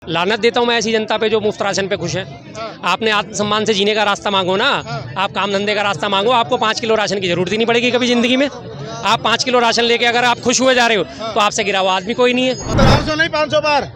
लानत देता हूँ मैं ऐसी जनता पे जो मुफ्त राशन पे खुश है। आपने आत्मसम्मान से जीने का रास्ता मांगो ना, आप काम धंधे का रास्ता मांगो। आपको 5 किलो राशन की जरूरत ही नहीं पड़ेगी कभी जिंदगी में। आप 5 किलो राशन लेके अगर आप खुश हुए जा रहे हो तो आपसे गिरा हुआ आदमी कोई नहीं है। 400 नहीं 500 बार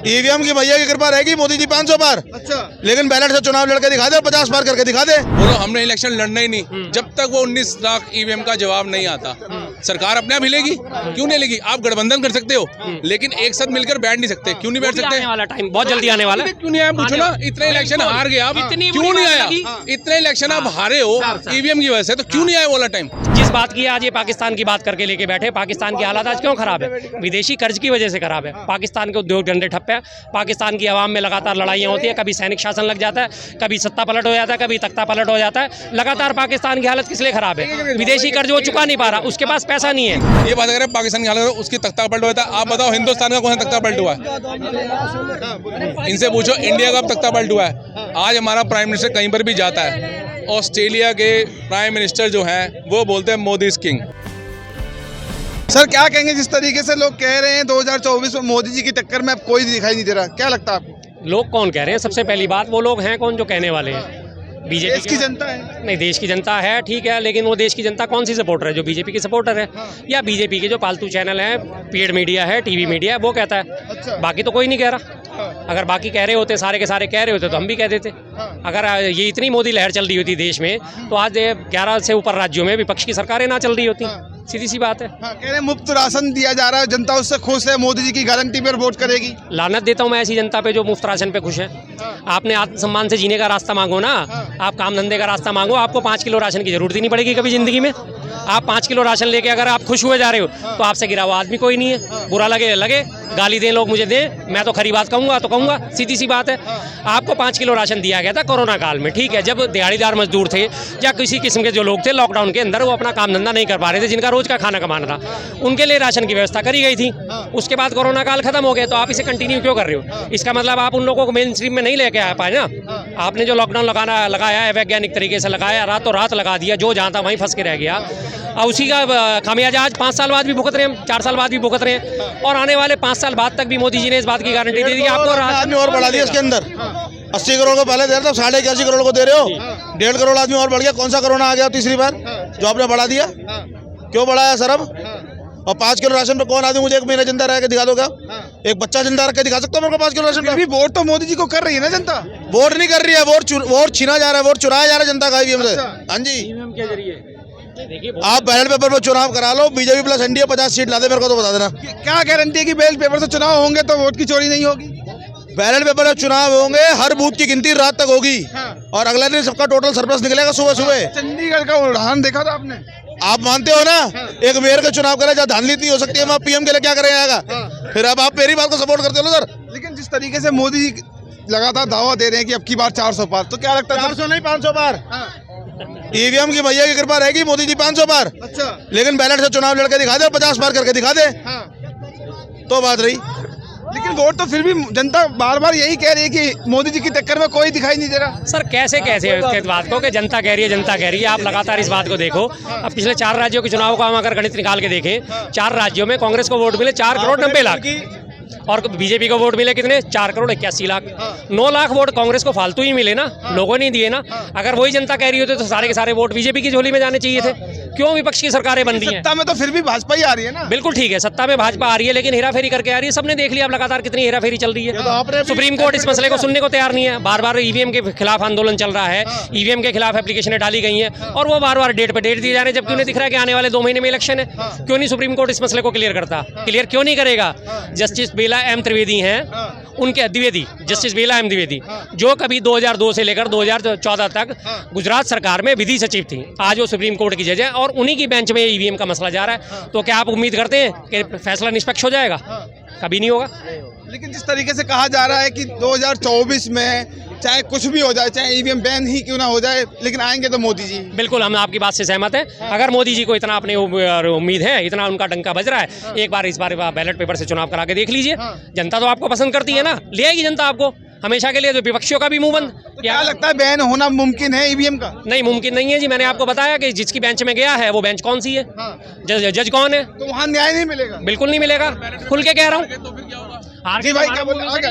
ईवीएम की भैया की कृपा रहेगी, मोदी जी 500 बार। अच्छा, लेकिन बैलेट से चुनाव लड़के दिखा दे, 50 बार करके दिखा दे। बोलो हमने इलेक्शन लड़ना ही नहीं जब तक वो 19 लाख ईवीएम का जवाब नहीं आता। सरकार अपने आप हिलेगी, क्यों नहीं लेगी? आप गठबंधन कर सकते हो लेकिन एक साथ मिलकर बैठ नहीं सकते। क्यों नहीं बैठ सकते? आने वाला टाइम बहुत जल्दी आने वाला है। क्यों नहीं आया पूछो ना। इतने इलेक्शन हार गए आप, क्यों नहीं आया? इतने इलेक्शन आप हारे हो ईवीएम की वजह से, तो क्यों नहीं आया वाला टाइम? जिस बात की आज ये पाकिस्तान की बात करके लेके बैठे, पाकिस्तान की हालात आज क्यों खराब है? विदेशी कर्ज की वजह से खराब है। पाकिस्तान के उद्योग धंधे ठप है। पाकिस्तान की आवाम में लगातार लड़ाइयाँ होती है, कभी सैनिक शासन लग जाता है, कभी सत्ता पलट हो जाता है, कभी तख्ता पलट हो जाता है। लगातार पाकिस्तान की हालत किस लिए खराब है? विदेशी कर्ज वो चुका नहीं पा रहा, उसके पास पैसा नहीं है। ये बात अगर पाकिस्तान की हालत उसकी तख्ता पलट हुआ था, आप बताओ हिंदुस्तान का कौन सा तख्ता पलट हुआ है? इनसे पूछो इंडिया का तख्ता पलट हुआ है। आज हमारा प्राइम मिनिस्टर कहीं पर भी जाता है, ऑस्ट्रेलिया के प्राइम मिनिस्टर जो हैं वो बोलते हैं मोदी इज किंग। सर क्या कहेंगे, जिस तरीके से लोग कह रहे हैं 2024 में मोदी जी की टक्कर में अब कोई दिखाई नहीं दे रहा, क्या लगता है आपको? लोग कौन कह रहे हैं? सबसे पहली बात, वो लोग हैं कौन जो कहने वाले हैं? बीजेपी देश की जनता है। नहीं, देश की जनता है ठीक है, लेकिन वो देश की जनता कौन सी सपोर्टर है? जो बीजेपी की सपोर्टर है या बीजेपी के जो पालतू चैनल हैं, पेड मीडिया है, टीवी मीडिया है, वो कहता है। अच्छा। बाकी तो कोई नहीं कह रहा। अगर बाकी कह रहे होते, सारे के सारे कह रहे होते तो हम भी कह देते। अगर ये इतनी मोदी लहर चल रही होती देश में तो आज 11 से ऊपर राज्यों में विपक्ष की सरकारें ना चल रही होती। सीधी सी बात है। कह रहे मुफ्त राशन दिया जा रहा है, जनता उससे खुश है, मोदी जी की गारंटी पर वोट करेगी। लानत देता हूँ मैं ऐसी जनता पे जो मुफ्त राशन पे खुश है। आपने आत्मसम्मान से जीने का रास्ता मांगो ना, आप काम धंधे का रास्ता मांगो। आपको 5 किलो राशन की जरूरत ही नहीं पड़ेगी कभी जिंदगी में। आप 5 किलो राशन लेके अगर आप खुश हुए जा रहे हो तो आपसे गिरा हुआ आदमी कोई नहीं है। बुरा लगे लगे, गाली दें लोग मुझे दें, मैं तो खरी बात कहूँगा तो कहूँगा। सीधी सी बात है। आपको 5 किलो राशन दिया गया था कोरोना काल में, ठीक है, जब दिहाड़ीदार मजदूर थे या किसी किस्म के जो लोग थे लॉकडाउन के अंदर, वो अपना काम धंधा नहीं कर पा रहे थे, जिनका रोज का खाना कमाना था, उनके लिए राशन की व्यवस्था करी गई थी। उसके बाद कोरोना काल खत्म हो गया तो आप इसे कंटिन्यू क्यों कर रहे हो? इसका मतलब आप उन लोगों को मेन स्ट्रीम में नहीं लेके आ पाए ना। आपने जो लॉकडाउन लगाया है वैज्ञानिक तरीके से लगाया, रातों रात लगा दिया, जो जहाँ था वहीं फंस के रह गया। और उसी का खामियाजा आज 5 साल बाद भी भुगत रहे हैं, 4 साल बाद भी भुगत रहे हैं, और आने वाले 5 साल बाद तक भी मोदी जी ने इस बात की गारंटी दे दी कि आपको आदमी और बढ़ा दिया। इसके अंदर 80 करोड़ को पहले दे रहे थे, 81.5 करोड़ को दे रहे हो। 1.5 करोड़ आदमी और बढ़ गया। कौन सा कोरोना आ गया तीसरी बार जो आपने बढ़ा दिया? क्यों बढ़ाया सर? अब और 5 किलो राशन पे कौन आदमी मुझे 1 महीना जिंदा रह के दिखा दोगा? एक बच्चा जिंदा रह के दिखा सकता हूँ मेरे को 5 किलो राशन पे? वोट तो मोदी जी को कर रही है ना जनता। वोट नहीं कर रही है, वोट छीना जा रहा है, वोट चुराया जा रहा है जनता का ईवीएम से। हाँ जी, आप बैलेट पेपर पर चुनाव करा लो, बीजेपी प्लस एनडीए 50 सीट ला दे, मेरे को तो बता देना। क्या गारंटी है कि बैलेट पेपर से चुनाव होंगे तो वोट की चोरी नहीं होगी? बैलेट पेपर में चुनाव होंगे, हर बूथ की गिनती रात तक होगी और अगले दिन सबका टोटल सरप्लस निकलेगा सुबह सुबह। चंडीगढ़ का उड़ान देखा था आपने? आप मानते हो ना, एक मेयर का चुनाव करे जहाँ धांधली इतनी हो सकती है, वहाँ पीएम के लिए क्या करेगा? फिर अब आप मेरी बात को सपोर्ट करते हो सर। लेकिन जिस तरीके से मोदी जी लगातार दावा दे रहे हैं कि अब की बार 400 पार, तो क्या लगता है? 400 नहीं 500 बार ईवीएम की भैया की कृपा रहेगी, मोदी जी 500 बार। अच्छा, लेकिन बैलेट से चुनाव लड़के दिखा दे, 50 बार करके दिखा दे, तो बात रही। लेकिन वोट तो फिर भी जनता बार बार यही कह रही है कि मोदी जी की टक्कर में कोई दिखाई नहीं दे रहा। सर कैसे इस बात को कि जनता कह रही है, जनता कह रही है? आप लगातार इस बात को देखो। अब पिछले 4 राज्यों के चुनाव का हम अगर गणित निकाल के देखें, 4 राज्यों में कांग्रेस को वोट मिले 4 करोड़ 90 लाख और बीजेपी को वोट मिले कितने? 4 करोड़ 81 लाख। 9 लाख वोट कांग्रेस को फालतू ही मिले ना, लोगों ने दिए ना। अगर वही जनता कह रही होती तो सारे के सारे वोट बीजेपी की झोली में जाने चाहिए थे। क्यों विपक्ष की सरकारें बन रही हैं? सत्ता में तो फिर भी भाजपा ही आ रही है ना। बिल्कुल ठीक है, सत्ता में भाजपा आ रही है, लेकिन हेराफेरी करके आ रही है। सबने देख लिया अब लगातार कितनी हेराफेरी चल रही है। सुप्रीम कोर्ट इस मसले को सुनने को तैयार नहीं है। बार बार ईवीएम के खिलाफ आंदोलन चल रहा है, ईवीएम के खिलाफ एप्लीकेशनें डाली गई हैं और वो बार बार डेट पे डेट दिए जा रहे हैं, जबकि उन्हें दिख रहा है कि आने वाले 2 महीने में इलेक्शन है। क्यों नहीं सुप्रीम कोर्ट इस मसले को क्लियर करता? क्लियर क्यों नहीं करेगा? जस्टिस बेला एम त्रिवेदी हैं, उनके द्विवेदी, जस्टिस बेला एम द्विवेदी, जो कभी 2002 से लेकर 2014 तक गुजरात सरकार में विधि सचिव थी, आज वो सुप्रीम कोर्ट की जज है और उन्हीं की बेंच में ईवीएम का मसला जा रहा है। तो क्या आप उम्मीद करते हैं कि फैसला निष्पक्ष हो जाएगा? कभी नहीं होगा। लेकिन जिस तरीके से कहा जा रहा है कि 2024 में चाहे कुछ भी हो जाए, चाहे ईवीएम बैन ही क्यों ना हो जाए, लेकिन आएंगे तो मोदी जी। बिल्कुल, हम आपकी बात से सहमत हैं। अगर मोदी जी को इतना अपने उम्मीद है, इतना उनका डंका बज रहा है, एक बार इस बार बैलेट पेपर से चुनाव करा के देख लीजिए। जनता तो आपको पसंद करती है ना, ले आएगी जनता आपको हमेशा के लिए। तो विपक्षियों का भी मुंह बंद। तो क्या लगता है बैन होना मुमकिन है ईवीएम का? नहीं, मुमकिन नहीं है जी। मैंने आपको बताया कि जिसकी बेंच में गया है वो बेंच कौन सी है, जज कौन है, तो वहाँ न्याय नहीं मिलेगा। बिल्कुल नहीं मिलेगा, खुल के कह रहा हूँ। जी भाई क्या बोल आगे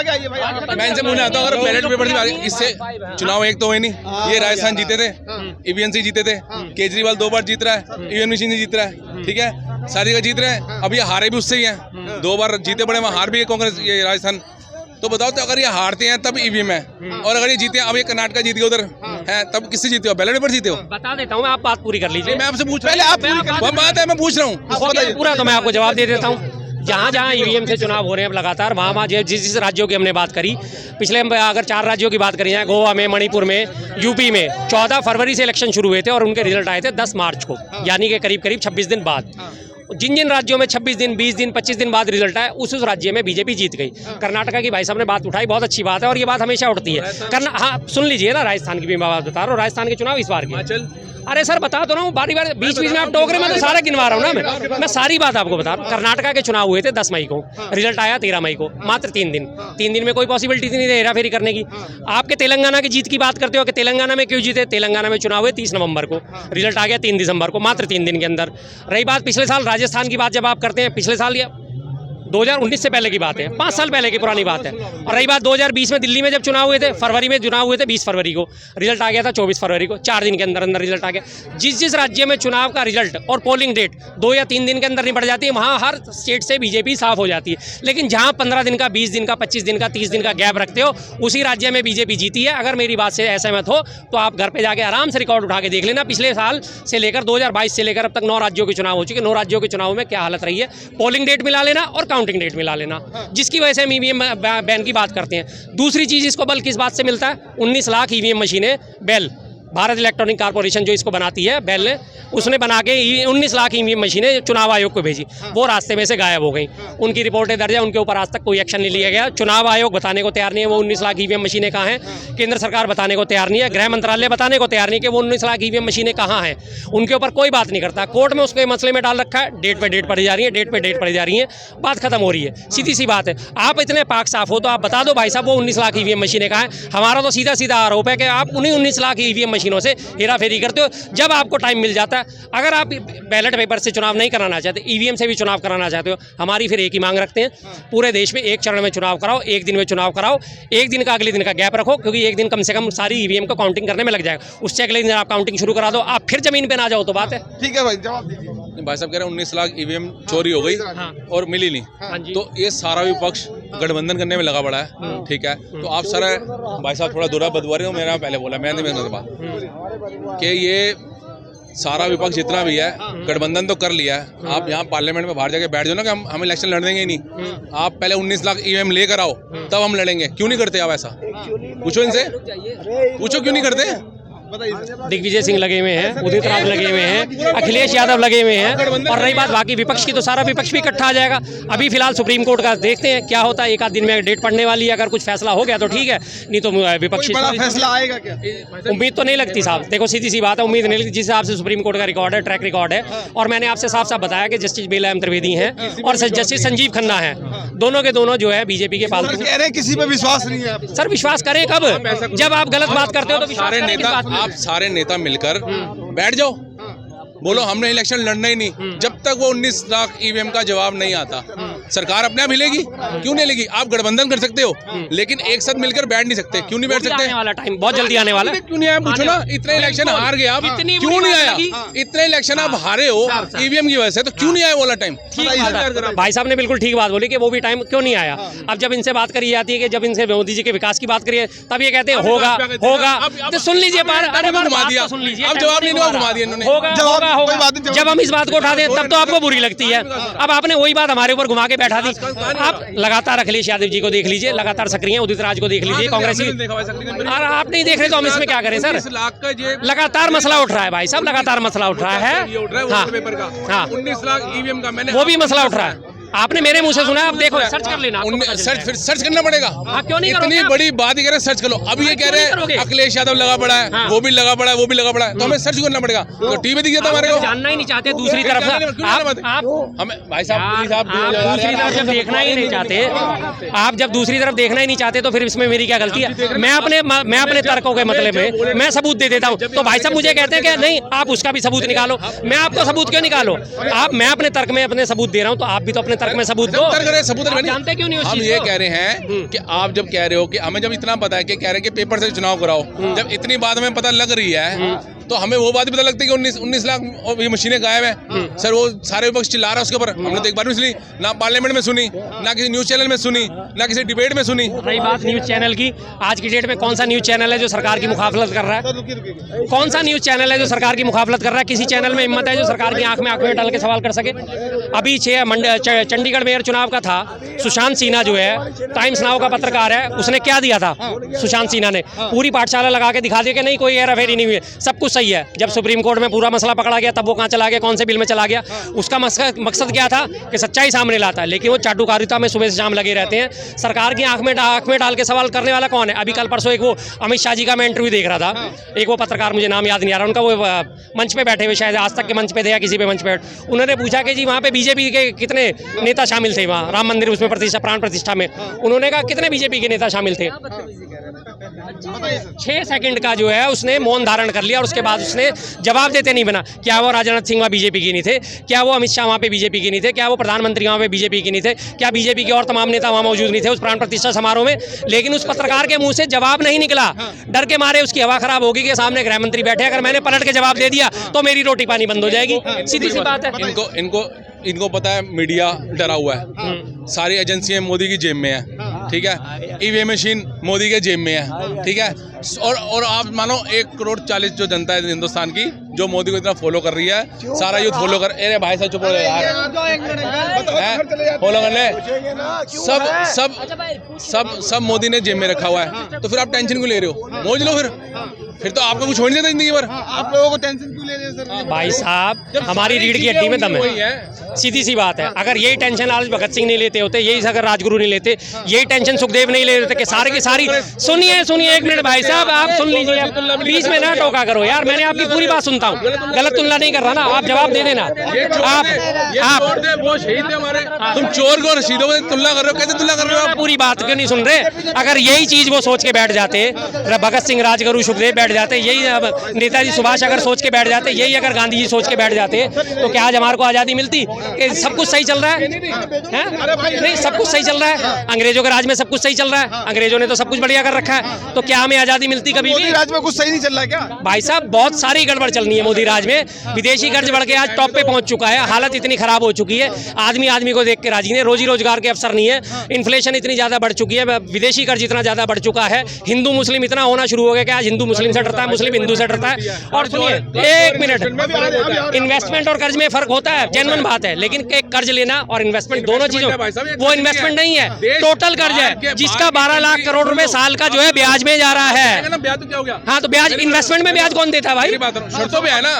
आइए भाई मैं इनसे पूछना चाहता हूँ, अगर बैलेट पेपर से इससे चुनाव एक तो हुए नहीं, ये राजस्थान जीते थे, ईवीएम से जीते थे, केजरीवाल 2 बार जीत रहा है, ईवीएम मशीन से जीत रहा है, ठीक है, सारी जगह जीत रहे हैं। अब ये हारे भी उससे ही हैं, 2 बार जीते बड़े, वहाँ हार भी है कांग्रेस, ये राजस्थान। तो बताओ, तो अगर ये हारते हैं तब ईवीएम है, और अगर ये जीते हैं, अब ये कर्नाटक जीत गए उधर है, तब किससे जीते हो? बैलेट पेपर जीते हो? बता देता हूँ मैं, आप बात पूरी कर लीजिए। मैं आपसे पूछ रहा हूँ, बात है, मैं पूछ रहा हूँ पूरा, तो मैं आपको जवाब दे देता हूँ। जहाँ जहाँ ईवीएम से चुनाव हो रहे हैं अब लगातार, वहाँ जिस राज्यों की हमने बात करी, पिछले अगर 4 राज्यों की बात करी है, गोवा में, मणिपुर में, यूपी में 14 फरवरी से इलेक्शन शुरू हुए थे और उनके रिजल्ट आए थे 10 मार्च को, यानी कि करीब 26 दिन बाद। जिन जिन राज्यों में 26 दिन, 20 दिन, 25 दिन बाद रिजल्ट आया, उस राज्य में बीजेपी जीत गई। कर्नाटका की भाई साहब ने बात उठाई, बहुत अच्छी बात है और ये बात हमेशा उठती है। हाँ, सुन लीजिए ना, राजस्थान की भी मैं बात बता रहा हूँ, राजस्थान के चुनाव इस बार के। अरे सर बता तो रहा हूँ, बारी बारी बीच बीच में आप टोक रहे, मैं तो सारा गिनवा रहा हूँ ना, मैं सारी बात आपको बता रहा हूँ। कर्नाटका के चुनाव हुए थे 10 मई को, रिजल्ट आया 13 मई को, मात्र 3 दिन में कोई पॉसिबिलिटी नहीं थी हेरा फेरी करने की। आपके तेलंगाना की जीत की बात करते हो कि तेलंगाना में क्यों जीते? तेलंगाना में चुनाव हुए 30 नवंबर को, रिजल्ट आ गया 3 दिसंबर को, मात्र 3 दिन के अंदर। रही बात पिछले साल राजस्थान की बात, जब आप करते हैं पिछले साल या 2019 से पहले की बात है, 5 साल पहले की पुरानी बात है। और रही बात 2020 में दिल्ली में जब चुनाव हुए थे, फरवरी में चुनाव हुए थे 20 फरवरी को, रिजल्ट आ गया था 24 फरवरी को, 4 दिन के अंदर अंदर रिजल्ट आ गया। जिस राज्य में चुनाव का रिजल्ट और पोलिंग डेट 2 या 3 दिन के अंदर निपट जाती है, वहाँ हर स्टेट से बीजेपी साफ हो जाती है। लेकिन जहाँ 15 दिन का, 20 दिन का, 25 दिन का, 30 दिन का गैप रखते हो, उसी राज्य में बीजेपी जीती है। अगर मेरी बात से असहमत हो तो आप घर पर जाके आराम से रिकॉर्ड उठा के देख लेना, पिछले साल से लेकर 2022 से लेकर अब तक 9 राज्यों के चुनाव हो चुके, 9 राज्यों के चुनाव में क्या हालत रही है। पोलिंग डेट मिला लेना और काउंटिंग डेट मिला लेना, जिसकी वजह से हम ईवीएम बैन की बात करते हैं। दूसरी चीज इसको बल किस बात से मिलता है? 19 लाख ईवीएम मशीनें बेल, भारत इलेक्ट्रॉनिक कॉर्पोरेशन जो इसको बनाती है, बेल ने, उसने बना के 19 लाख ईवीएम मशीनें चुनाव आयोग को भेजी, वो रास्ते में से गायब हो गई। उनकी रिपोर्टें दर्ज है, उनके ऊपर आज तक कोई एक्शन नहीं लिया गया। चुनाव आयोग बताने को तैयार नहीं है वो 19 लाख ईवीएम मशीनें कहाँ हैं, केंद्र सरकार बताने को तैयार नहीं है, गृह मंत्रालय बताने को तैयार नहीं कि वो 19 लाख ईवीएम मशीनें कहाँ हैं, उनके ऊपर कोई बात नहीं करता। कोर्ट में उसके मसले में डाल रखा है, डेट पे डेट पड़ी जा रही है, डेट पे डेट पड़ी जा रही है, बात खत्म हो रही है। सीधी सी बात है। आप इतने पाक साफ हो तो आप बता दो भाई साहब वो 19 लाख ईवीएम मशीनें कहाँ हैं। हमारा तो सीधा सीधा आरोप है कि आप उन्हीं 19 लाख ईवीएम मशीनों से हेरा फेरी करते हो जब आपको टाइम मिल जाता है। अगर आप बैलेट पेपर से चुनाव नहीं कराना चाहते, ईवीएम से भी चुनाव कराना चाहते हो, हमारी फिर एक ही मांग रखते हैं, पूरे देश में एक चरण में चुनाव कराओ, एक दिन में चुनाव कराओ, एक दिन का अगले दिन का गैप रखो, क्योंकि एक दिन कम से कम सारी ईवीएम को काउंटिंग करने में लग जाएगा। उससे अगले दिन आप काउंटिंग शुरू करा दो, आप फिर जमीन पे ना जाओ तो बात है। ठीक है भाई, जवाब दीजिए। भाई साहब कह रहे हैं 19 लाख ईवीएम चोरी हो गई और मिली नहीं, तो ये सारा विपक्ष गठबंधन करने में लगा पड़ा है, ठीक है। तो आप सारा भाई साहब थोड़ा दूरा बदवा रहे हो, मैंने पहले बोला, मैंने बात कि ये सारा विपक्ष जितना भी है गठबंधन तो कर लिया है। आप यहाँ पार्लियामेंट में बाहर जाके बैठ जाओ ना कि हम इलेक्शन लड़ देंगे ही नहीं, आप पहले 19 लाख ईवीएम लेकर आओ तब हम लड़ेंगे। क्यों नहीं करते आप ऐसा? पूछो इनसे, पूछो क्यों नहीं करते? दिग्विजय सिंह लगे हुए हैं, उदित राज लगे हुए हैं, अखिलेश यादव लगे हुए हैं, और रही बात बाकी विपक्ष की तो सारा विपक्ष भी इकट्ठा आ जाएगा। अभी फिलहाल सुप्रीम कोर्ट का देखते हैं क्या होता है, एक आध दिन में डेट पड़ने वाली है, अगर कुछ फैसला हो गया तो ठीक है, नहीं तो विपक्षी फैसला आएगा क्या? उम्मीद तो नहीं लगती साहब, देखो सीधी सी बात है, उम्मीद नहीं लगती। जिस हिसाब से सुप्रीम कोर्ट का रिकॉर्ड है, ट्रैक रिकॉर्ड है, और मैंने आपसे साफ साफ बताया कि जस्टिस बेला एम त्रिवेदी हैं और जस्टिस संजीव खन्ना है, दोनों के दोनों जो है बीजेपी के पालतू। कह रहे हैं किसी पे विश्वास नहीं है सर, विश्वास करें कब? जब आप गलत बात करते हो तो सारे नेता, आप सारे नेता मिलकर बैठ जाओ, बोलो हमने इलेक्शन लड़ना ही नहीं, जब तक वो 19 लाख ईवीएम का जवाब नहीं आता सरकार अपने आप हिलेगी। क्यों नहीं हिलेगी? आप गठबंधन कर सकते हो लेकिन एक साथ मिलकर बैठ नहीं सकते। क्यों नहीं बैठ सकते? आने वाला टाइम बहुत जल्दी आने वाला है। क्यों नहीं आया? पूछो ना, इतने इलेक्शन हार गए आप, क्यों नहीं आया? इतने इलेक्शन आप हारे हो ईवीएम की वजह से, तो क्यों नहीं आया वाला टाइम? भाई साहब ने बिल्कुल ठीक बात बोली कि वो भी टाइम क्यों नहीं आया। अब जब इनसे बात करी जाती है कि जब इनसे मोदी जी के विकास की बात करिए तब ये कहते हैं होगा होगा, तो सुन लीजिए, घुमा दिया, सुन लीजिए, अब जवाब नहीं हुआ, घुमा दिया इन्होंने। होगा होगा, जब हम इस बात को उठाते हैं तब तो आपको बुरी लगती है। अब आपने वही बात हमारे ऊपर घुमा के बैठा दी। आप लगातार अखिलेश यादव जी को देख लीजिए, लगातार सक्रिय, उदित राज को देख लीजिए, कांग्रेस की, और आप नहीं देख रहे तो हम इसमें क्या करें सर? लगातार मसला उठ रहा है भाई साहब, लगातार मसला उठ रहा है। हाँ, 19 लाख ईवीएम का मैंने वो भी मसला उठ रहा है। आपने मेरे मुंह से सुना, आप देखो, सर्च कर लेना। सर्च करना पड़ेगा। क्यों नहीं? इतनी बड़ी बात ही कह रहे हैं, सर्च कर लो। अभी ये कह रहे हैं अखिलेश यादव लगा पड़ा है, वो भी लगा पड़ा है, वो भी लगा पड़ा है, तो हमें सर्च करना पड़ेगा। तो टीवी दिख जाता हमारे को, जानना ही नहीं चाहते दूसरी तरफ से। आप हमें भाई साहब दूसरी तरफ जब देखना ही नहीं चाहते, आप जब दूसरी तरफ देखना ही नहीं चाहते तो फिर इसमें मेरी क्या गलती है? मैं अपने तर्कों के मतलब में मैं सबूत दे देता हूँ, तो भाई साहब मुझे कहते हैं कि नहीं आप उसका भी सबूत निकालो। मैं आपको सबूत क्यों निकालो? मैं अपने तर्क में अपने सबूत दे रहा हूँ, तो आप भी तो अपने तर्क में सबूत दो। सबूत आप जानते क्यों नहीं उस हम चीज़ ये को? कह रहे हैं कि आप जब कह रहे हो कि हमें जब इतना पता है कि कह रहे हैं कि पेपर से चुनाव कराओ, जब इतनी बात हमें पता लग रही है तो हमें वो बात भी पता लगती है कि 19 लाख और ये मशीनें गायब हैं। सर वो सारे विपक्ष चिल्ला रहा है उसके ऊपर, हमने तो एक बार भी सुनी ना, पार्लियामेंट में सुनी ना, किसी न्यूज़ चैनल में सुनी ना, किसी डिबेट में सुनी। रही बात न्यूज़ चैनल की, आज की डेट में कौन सा न्यूज़ चैनल है जो सरकार की मुखाफलत कर रहा है? कौन सा न्यूज़ चैनल है जो सरकार की मुखाफलत कर रहा है? किसी चैनल में हिम्मत है जो सरकार की आंख में डाल के सवाल कर सके? अभी चंडीगढ़ मेयर चुनाव का था, सुशांत सिन्हा जो है टाइम्स नाउ का पत्रकार है, उसने क्या दिया था? सुशांत सिन्हा ने पूरी पाठशाला लगा के दिखा दिया कि नहीं कोई हेराफेरी नहीं हुई है, सब कुछ सही है। जब सुप्रीम कोर्ट में पूरा मसला पकड़ा गया तब वो कहाँ चला गया, कौन से बिल में चला गया? उसका मकसद क्या था कि सच्चाई सामने लाता है, लेकिन वो चाटुकारिता में सुबह से शाम लगे रहते हैं। सरकार की आंख में डाल के सवाल करने वाला कौन है? अभी कल परसों एक वो अमित शाह जी का मैं इंटरव्यू देख रहा था, एक वो पत्रकार, मुझे नाम याद नहीं आ रहा उनका, वो मंच पे बैठे हुए, शायद आज तक के मंच पे थे या किसी पे मंच पे, उन्होंने पूछा कि जी वहाँ पे बीजेपी के कितने नेता शामिल थे, वहाँ राम मंदिर उसमें प्राण प्रतिष्ठा में, उन्होंने कहा कितने बीजेपी के नेता शामिल थे? 6 सेकंड का जो है उसने मौन धारण कर लिया और उसके बाद उसने जवाब देते नहीं बना। क्या वो राजनाथ सिंह वहाँ बीजेपी के नहीं थे? क्या वो अमित शाह वहाँ पे बीजेपी के नहीं थे? क्या वो प्रधानमंत्री वहाँ पे बीजेपी के नहीं थे? क्या बीजेपी के और तमाम नेता वहाँ मौजूद नहीं थे उस प्राण प्रतिष्ठा समारोह में? लेकिन उस पत्रकार के मुंह से जवाब नहीं निकला, डर के मारे उसकी हवा खराब होगी कि सामने गृह मंत्री बैठे, अगर मैंने पलट के जवाब दे दिया तो मेरी रोटी पानी बंद हो जाएगी, सीधी सी बात है। इनको पता है मीडिया डरा हुआ है, सारी एजेंसियां मोदी की जेब में है, ठीक है, ईवीएम मशीन मोदी के जेब में है, ठीक है, और आप मानो 1,40,00,000 जो जनता है हिंदुस्तान की जो मोदी को इतना फॉलो कर रही है, सारा यूथ फॉलो कर। अरे भाई साहब चुप हो यार, फॉलो कर ले, सब मोदी ने जेब में रखा हुआ है, तो फिर आप टेंशन क्यों ले रहे हो? मौज लो फिर तो आपको कुछ हो नहीं देता जिंदगी भर। आप लोगों को टेंशन क्यों ले रहे हैं सर? भाई साहब हमारी रीढ़ की हड्डी में दम है, सीधी सी बात है। अगर यही टेंशन आज भगत सिंह नहीं लेते होते, यही अगर राजगुरु नहीं लेते, यही टेंशन सुखदेव नहीं ले लेते कि सारे की सारी। सुनिए एक मिनट भाई साहब, आप सुन लीजिए, बीच में ना टोका करो यार, मैंने आपकी पूरी बात सुनता हूँ, गलत तुलना नहीं कर रहा ना, आप जवाब दे देना। आप वो शहीद थे हमारे, तुम चोर को रशीदों में तुलना कर रहे हो, कैसे तुलना कर रहे हो? आप पूरी बात क्यों नहीं सुन रहे? अगर यही चीज वो सोच के बैठ जाते, भगत सिंह, राजगुरु, सुखदेव बैठ जाते, यही नेताजी सुभाष अगर सोच के बैठ जाते, यही अगर गांधी जी सोच के बैठ जाते, तो क्या आज हमारे को आजादी मिलती? सब कुछ सही चल रहा है, नहीं सब कुछ सही चल रहा है, अंग्रेजों के राज में सब कुछ सही चल रहा है, अंग्रेजों ने तो सब कुछ बढ़िया कर रखा है, तो क्या हमें आजादी मिलती कभी भी? राज में कुछ सही नहीं चल रहा है क्या भाई साहब? बहुत सारी गड़बड़ चलनी है मोदी राज में, विदेशी कर्ज बढ़ के आज टॉप पे पहुंच चुका है, हालत इतनी खराब हो चुकी है, आदमी को देख के राजी नहीं, रोजी रोजगार के अवसर नहीं है, इन्फ्लेशन इतनी ज्यादा बढ़ चुकी है, विदेशी कर्ज इतना ज्यादा बढ़ चुका है, हिंदू मुस्लिम इतना होना शुरू हो गया कि आज हिंदू मुस्लिम से डरता है, मुस्लिम हिंदू से डरता है। और सुनिए एक मिनट, इन्वेस्टमेंट और कर्ज में फर्क होता है, जेन्युइन बात है, लेकिन कर्ज लेना और इन्वेस्टमेंट दोनों चीजों, वो इन्वेस्टमेंट नहीं है, टोटल कर्ज है जिसका 12 लाख करोड़ रुपए साल का जो है ब्याज में जा रहा है। ब्याज तो क्या हो गया? हाँ तो ब्याज, इन्वेस्टमेंट में ब्याज कौन देता है भाई? शर्तों पे है ना।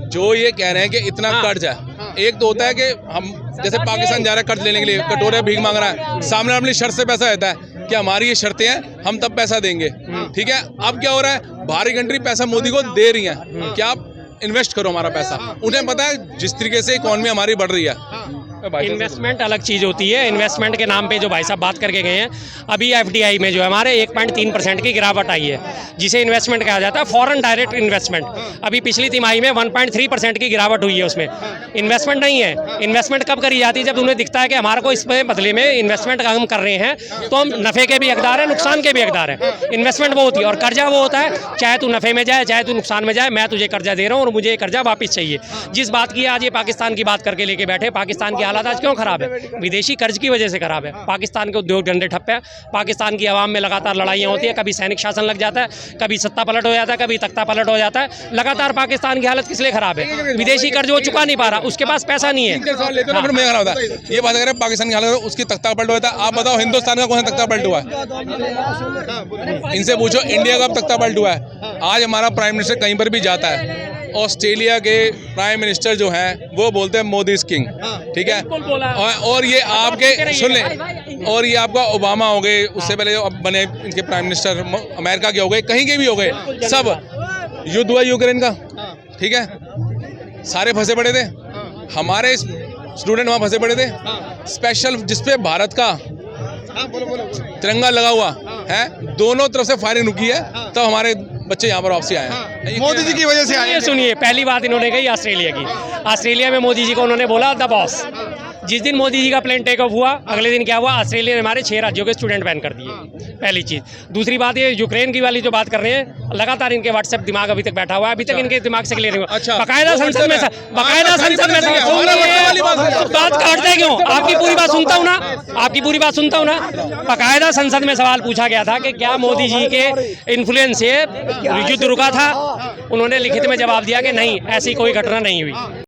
जो ये कह रहे हैं कि इतना कर्ज है, एक तो होता है कि हम जैसे पाकिस्तान जा रहा है कर्ज लेने के लिए, कटोरे भीख मांग रहा है, सामने अपनी शर्त से पैसा देता है कि हमारी ये शर्तें हैं, हम तब पैसा देंगे, ठीक है। अब क्या हो रहा है, बाहरी कंट्री पैसा मोदी को दे रही है कि आप इन्वेस्ट करो हमारा पैसा, उन्हें पता है जिस तरीके से इकोनॉमी हमारी बढ़ रही है। इन्वेस्टमेंट अलग चीज़ होती है, इन्वेस्टमेंट के नाम पे जो भाई साहब बात करके गए हैं, अभी एफडीआई में जो है हमारे 1.3% की गिरावट आई है, जिसे इन्वेस्टमेंट कहा जाता है, फॉरेन डायरेक्ट इन्वेस्टमेंट। अभी पिछली तिमाही में 1.3% की गिरावट हुई है, उसमें इन्वेस्टमेंट नहीं है। इन्वेस्टमेंट कब करी जाती है? जब उन्हें दिखता है कि हमारे को इस बदले में इन्वेस्टमेंट हम कर रहे हैं तो हम नफ़े के भी हकदार हैं, नुकसान के भी हकदार हैं। इन्वेस्टमेंट वो होती है, और कर्जा वो होता है, चाहे तू नफ़े में जाए चाहे तू नुकसान में जाए, मैं तुझे कर्जा दे रहा हूँ और मुझे ये कर्जा वापस चाहिए। जिस बात की आज ये पाकिस्तान की बात करके लेके बैठे, पाकिस्तान की हालत आज क्यों खराब है? विदेशी कर्ज की वजह से खराब है। पाकिस्तान के उद्योग धंधे ठप है, पाकिस्तान की आवाम में लगातार लड़ाइयाँ होती है, कभी सैनिक शासन लग जाता है, कभी सत्ता पलट हो जाता है, कभी तख्ता पलट हो जाता है। लगातार पाकिस्तान की हालत किस लिए खराब है? विदेशी कर्ज वो चुका नहीं पा रहा, उसके पास पैसा नहीं है। ये बात अगर पाकिस्तान की हालत उसकी तख्ता पलट होता है, आप बताओ हिंदुस्तान का कौन सा तख्ता पलट हुआ है? इनसे पूछो इंडिया का तख्ता पलट हुआ है। आज हमारा प्राइम मिनिस्टर कहीं पर भी जाता है, ऑस्ट्रेलिया के प्राइम मिनिस्टर जो हैं वो बोलते हैं मोदी इज किंग, ठीक है। और ये आपके सुन लें, और ये आपका ओबामा हो गए, उससे पहले जो अब बने इनके प्राइम मिनिस्टर अमेरिका के हो गए, कहीं के भी हो गए, सब युद्ध हुआ यूक्रेन का, ठीक है, सारे फंसे पड़े थे। हमारे स्टूडेंट वहाँ फंसे पड़े थे, स्पेशल जिसपे भारत का तिरंगा लगा हुआ है, दोनों तरफ से फायरिंग रुकी है, तब हमारे बच्चे यहाँ पर वापसी आए हैं, मोदी जी की वजह से आए। सुनिए, पहली बात इन्होंने कही ऑस्ट्रेलिया की। ऑस्ट्रेलिया में मोदी जी को उन्होंने बोला द बॉस, जिस दिन मोदी जी का प्लेन टेक ऑफ हुआ अगले दिन क्या हुआ, ऑस्ट्रेलिया ने हमारे 6 राज्यों के स्टूडेंट बैन कर दिए, पहली चीज़। दूसरी बात ये यूक्रेन की वाली जो बात कर रहे हैं, लगातार इनके व्हाट्सएप दिमाग अभी तक बैठा हुआ है, अभी तक इनके दिमाग से क्लियर नहीं हुआ। अच्छा, बाकायदा संसद में बात काटते क्यों? आपकी पूरी बात सुनता हूँ ना, आपकी पूरी बात सुनता हूँ ना। बाकायदा संसद में सवाल पूछा गया था कि क्या मोदी जी के इन्फ्लुएंस से युद्ध रुका था? उन्होंने लिखित में जवाब दिया कि नहीं, ऐसी कोई घटना नहीं हुई।